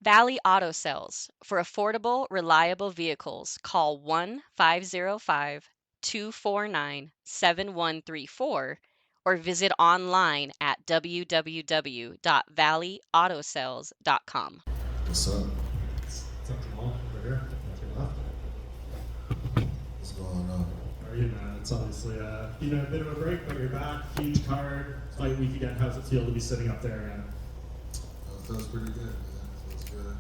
Valley Auto Sales. For affordable, reliable vehicles, call 1-505-249-7134 or visit online at www.valleyAutosales.com. What's up? What's up, Jamhal? Over here. To your left. What's going on? How are you, man? It's obviously a bit of a break, but you're back. Huge card. Fight week again. How's it feel to be sitting up there again? It feels pretty good, man. It feels good.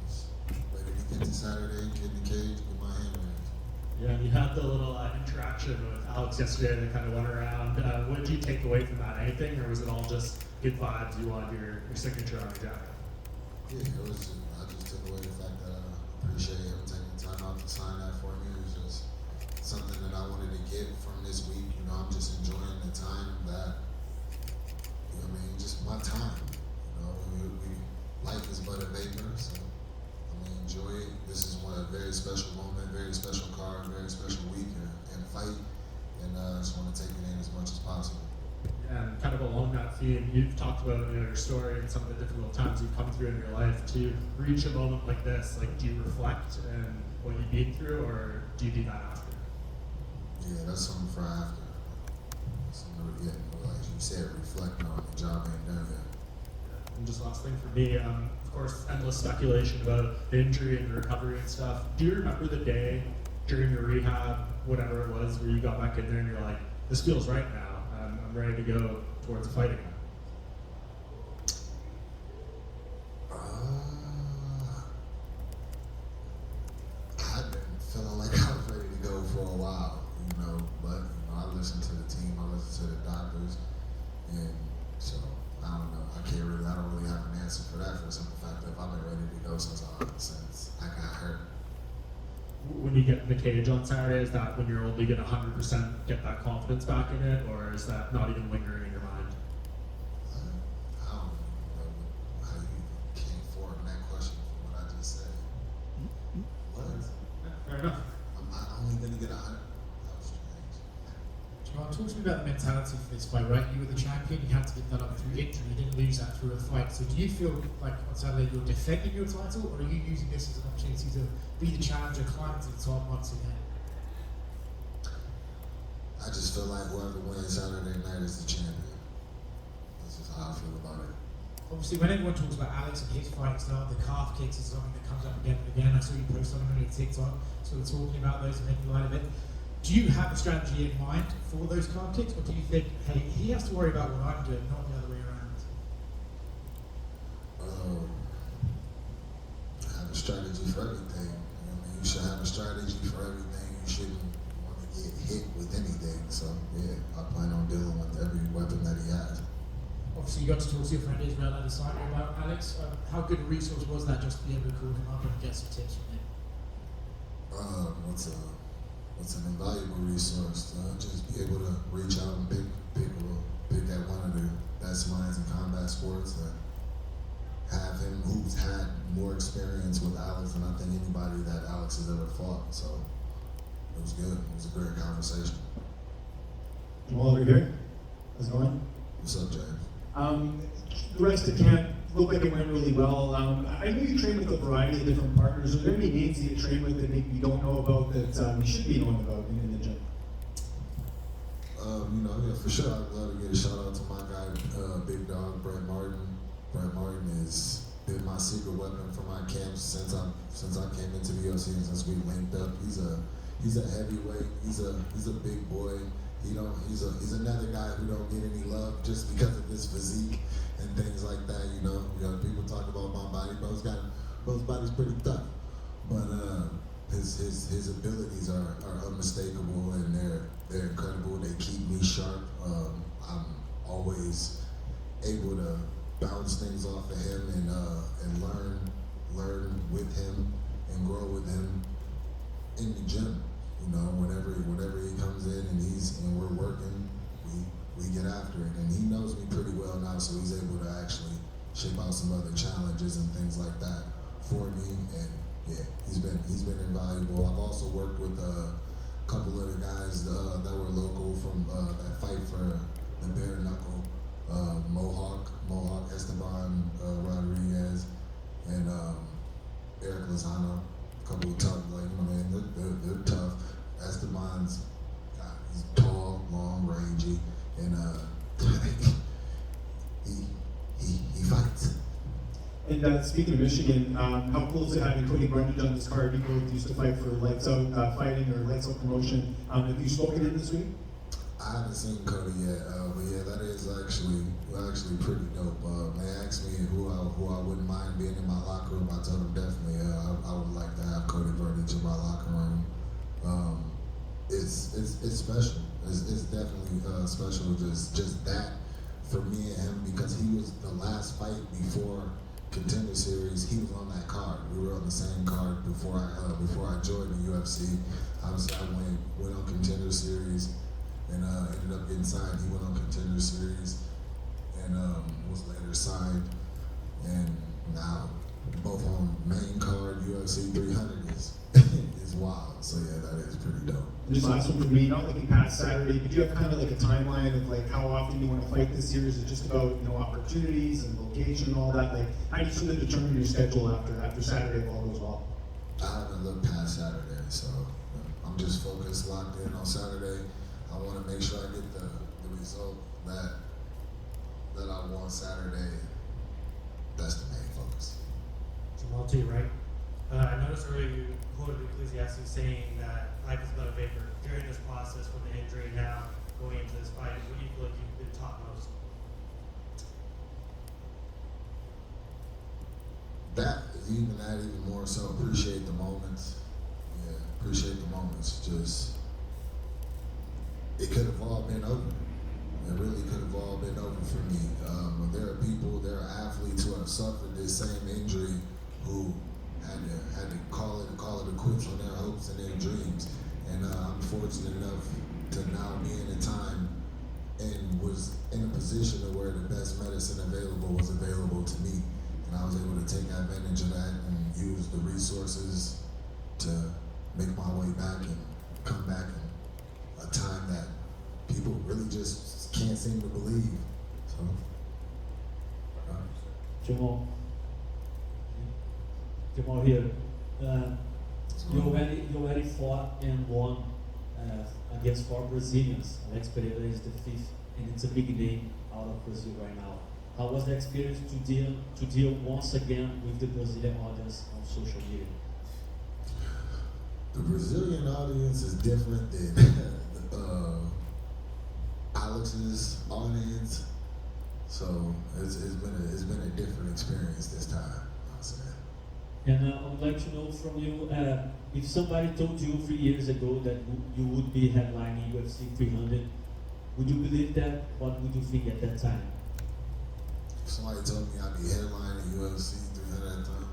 Just ready to get to Saturday, get in the cage, get my hand raised. Yeah, and you had the little interaction with Alex yesterday that kind of went around. What did you take away from that? Anything, or was it all just good vibes? You wanted your signature on your jacket? Yeah, I just took away the fact that I appreciate him taking time out to sign that for me. It was just something that I wanted to get from this week. I'm just enjoying the time that, just my time. Life is but a vapor, so enjoy it. This is a very special moment, very special card, very special week and fight, and I just want to take it in as much as possible. Yeah, and kind of along that theme, you've talked about your story and some of the difficult times you've come through in your life. To reach a moment like this, do you reflect on what you've been through, or do you do that after? Yeah, that's something for after. Like you said, reflect on the job ain't done yet. And just last thing for me, of course, endless speculation about the injury and the recovery and stuff. Do you remember the day during your rehab, whatever it was, where you got back in there and you're like, this feels right now, I'm ready to go towards the fight again? I've been feeling like I was ready to go for a while, but I listened to the team, I listened to the doctors, and so I don't really have an answer for that, for the simple fact that I've been ready to go since I got hurt. When you get in the cage on Saturday, is that when you're only going to 100% get that confidence back in it, or is that not even lingering in your mind? I don't know how you came forward in that question from what I just said. What? Fair enough. I'm only going to get 100. That was strange. Jamhal, talk to me about the mentality for this fight, right? You were the champion, you had to get that up through injury, you didn't lose that through a fight. So do you feel like on Saturday you're defending your title, or are you using this as an opportunity to be the challenger, climb to the top once again? I just feel like whoever wins Saturday night is the champion. That's just how I feel about it. Obviously, when everyone talks about Alex and his fighting style, the calf kicks is something that comes up again and again. I saw you post something on your TikTok sort of talking about those and making light of it. Do you have a strategy in mind for those calf kicks, or do you think, hey, he has to worry about what I'm doing, not the other way around? I have a strategy for everything. You should have a strategy for everything. You shouldn't want to get hit with anything. So yeah, I plan on dealing with every weapon that he has. Obviously, you got to talk to your friend Israel Adesanya about Alex. How good a resource was that just to be able to call him up and get some tips from him? It's an invaluable resource to just be able to reach out and pick at one of the best minds in combat sports, and have him who's had more experience with Alex than I think anybody that Alex has ever fought. So it was good. It was a great conversation. Jamhal, over here. How's it going? What's up, James? The rest of camp looked like it went really well. I know you train with a variety of different partners. Are there any names that you train with that maybe you don't know about that you should be knowing about in the gym? Yeah, for sure. I'd love to get a shout out to my guy, Big Dog, Brett Martin. Brett Martin has been my secret weapon for my camps since I came into the UFC and since we linked up. He's a heavyweight. He's a big boy. He's another guy who don't get any love just because of his physique and things like that. People talk about my body, bro's body's pretty tough, but his abilities are unmistakable, and they're incredible. They keep me sharp. I'm always able to bounce things off of him and learn with him and grow with him in the gym. Whenever he comes in and we're working, we get after it. And he knows me pretty well now, so he's able to actually shape out some other challenges and things like that for me. And yeah, he's been invaluable. I've also worked with a couple of the guys that were local from that fight for the bare knuckle, Mohawk Esteban Rodriguez, and and he fights. And speaking of Michigan, how cool is it having Cody Brundage on this card? You both used to fight for Lights Out Fighting or Lights Out Promotion. Have you spoken to him this week? I haven't seen Cody yet, but yeah, that is actually pretty dope. They asked me who I wouldn't mind being in my locker room. I told them definitely I would like to have Cody Brundage in my locker room. It's special. It's definitely special. Just that for me and him, because he was the last fight before Contender Series. He was on that card. We were on the same card before I joined the UFC. Obviously, I went on Contender Series and ended up getting signed. He went on Contender Series and was later signed. And now both on main card UFC 300 is wild. So yeah, that is pretty dope. Just last one for me, not looking past Saturday, but do you have kind of like a timeline of like how often you want to fight this year? Is it just about opportunities and location and all that? Like how do you sort of determine your schedule after Saturday if all goes well? I haven't looked past Saturday, so I'm just focused, locked in on Saturday. I want to make sure I get the result that I want Saturday. That's the main focus. Jamhal, to you, right? I noticed earlier you quoted Ecclesiastes saying that life is but a vapor. During this process, from the injury now, going into this fight, what do you feel like you've been taught most? That is even more so. Appreciate the moments. Yeah, appreciate the moments. Just it could have all been over. It really could have all been over for me. There are athletes who have suffered this same injury who had to call it a quits on their hopes and their dreams. And I'm fortunate enough to now be in a time and was in a position where the best medicine available was available to me. And I was able to take advantage of that and use the resources to make my way back and come back in a time that people really just can't seem to believe. So, Jamhal here. You already fought and won against 4 Brazilians. Alex Perreira is the 5th, and it's a big name out of Brazil right now. How was the experience to deal once again with the Brazilian audience on social media? the Brazilian audience is different than Alex's audience. So it's been a different experience this time, I'll say. And I would like to know from you, if somebody told you 3 years ago that you would be headlining UFC 300, would you believe that? What would you think at that time? If somebody told me I'd be headlining UFC 300 at the time,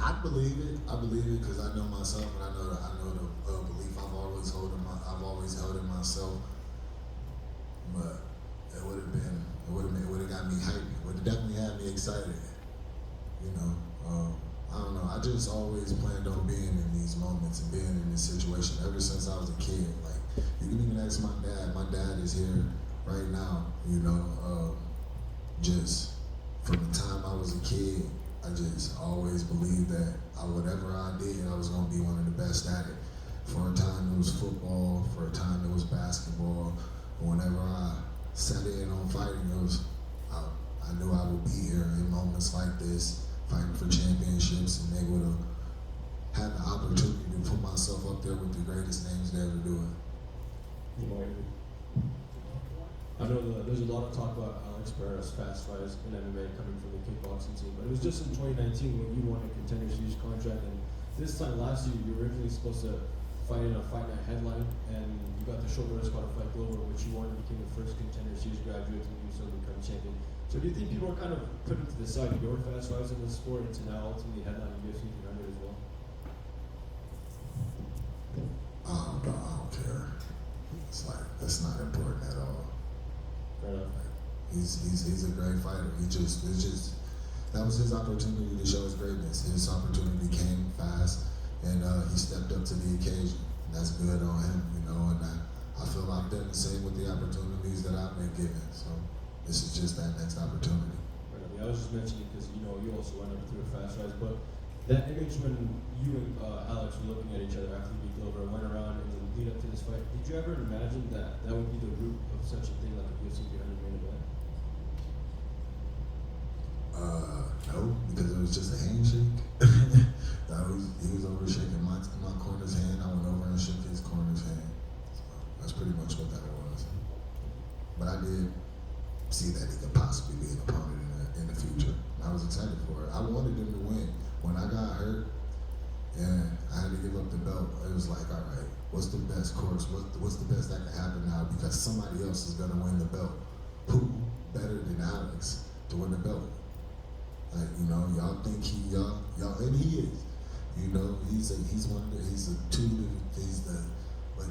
I believe it. I believe it because I know myself and I know the belief I've always held in myself. But it would have got me hyped. It would have definitely had me excited. You know, I don't know. I just always planned on being in these moments and being in this situation ever since I was a kid. Like, you can even ask my dad. My dad is here right now. You know, just from the time I was a kid, I just always believed that whatever I did, I was gonna be one of the best at it. For a time it was football. For a time it was basketball. Whenever I sat in on fighting, I knew I would be here in moments like this, fighting for championships and able to have the opportunity to put myself up there with the greatest names to ever do it. I know there's a lot of talk about Alex Perreira's fast fighters in MMA coming from the kickboxing team, but it was just in 2019 when you won a Contender Series contract, and this time last year you were originally supposed to fight in a Fight Night headline, and you got the short notice call to fight Glover, which you won and became the first Contender Series graduate to do so and become champion. So do you think people are kind of putting to the side your fast fighters in the sport and to now ultimately headline UFC 300 as well? I don't care. It's like, that's not important at all. Fair enough. He's a great fighter. That was his opportunity to show his greatness. His opportunity came fast, and he stepped up to the occasion. That's good on him, you know. And I feel I've done the same with the opportunities that I've been given. So this is just that next opportunity. Right. I was just mentioning because you also went up through a fast rise, but That image when you and Alex were looking at each other after you beat Glover and went around in the lead up to this fight, did you ever imagine that that would be the root of such a thing like a UFC 300 main event? No, because it was just a handshake. He was over shaking my corner's hand. I went over and shook his corner's hand. So that's pretty much what that was. But I did see that he could possibly be an opponent in the future. I was excited for it. I wanted him to win. When I got hurt and I had to give up the belt, it was like, all right, what's the best course? What's the best that can happen now? Because somebody else is gonna win the belt. Who better than Alex to win the belt? Like, you know, y'all think y'all, and he is. You know, he's the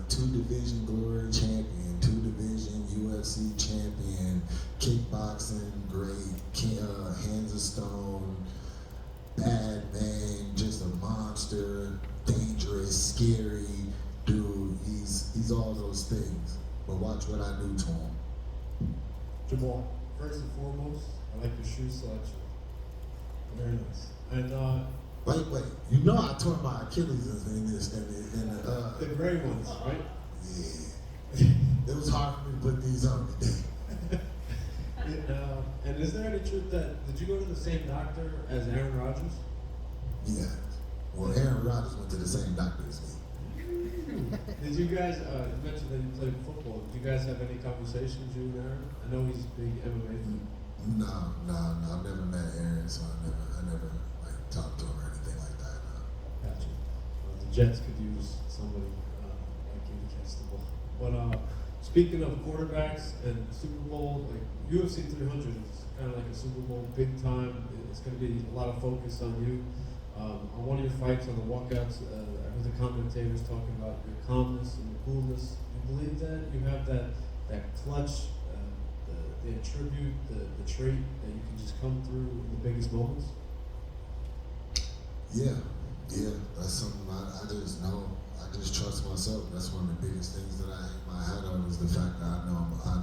two division glory champion, 2 division UFC champion, kickboxing great, hands of stone, bad man, just a monster, dangerous, scary dude. He's all those things. But watch what I do to him. Jamhal, first and foremost, I like your shoe selection. Very nice. And Wait, you know I tore my Achilles in the gray ones, right? Yeah. It was hard for me to put these on today. And is there any truth that, did you go to the same doctor as Aaron Rodgers? Yeah. Well, Aaron Rodgers went to the same doctor as me. Did you guys, you mentioned that you played football, did you guys have any conversations, you and Aaron? I know he's a big MMA fan. No, I've never met Aaron, so I never like talked to him or anything like that. No. Gotcha. The Jets could use somebody like you to catch the ball. But speaking of quarterbacks and Super Bowl, like UFC 300 is kind of like a Super Bowl, big time. It's going to be a lot of focus on you. On one of your fights on the walkouts, I heard the commentators talking about your calmness and your coolness. You believe that you have that clutch, the attribute, the trait that you can just come through in the biggest moments? Yeah, that's something I just trust myself. That's one of the biggest things that I hang my hat on is the fact that I know I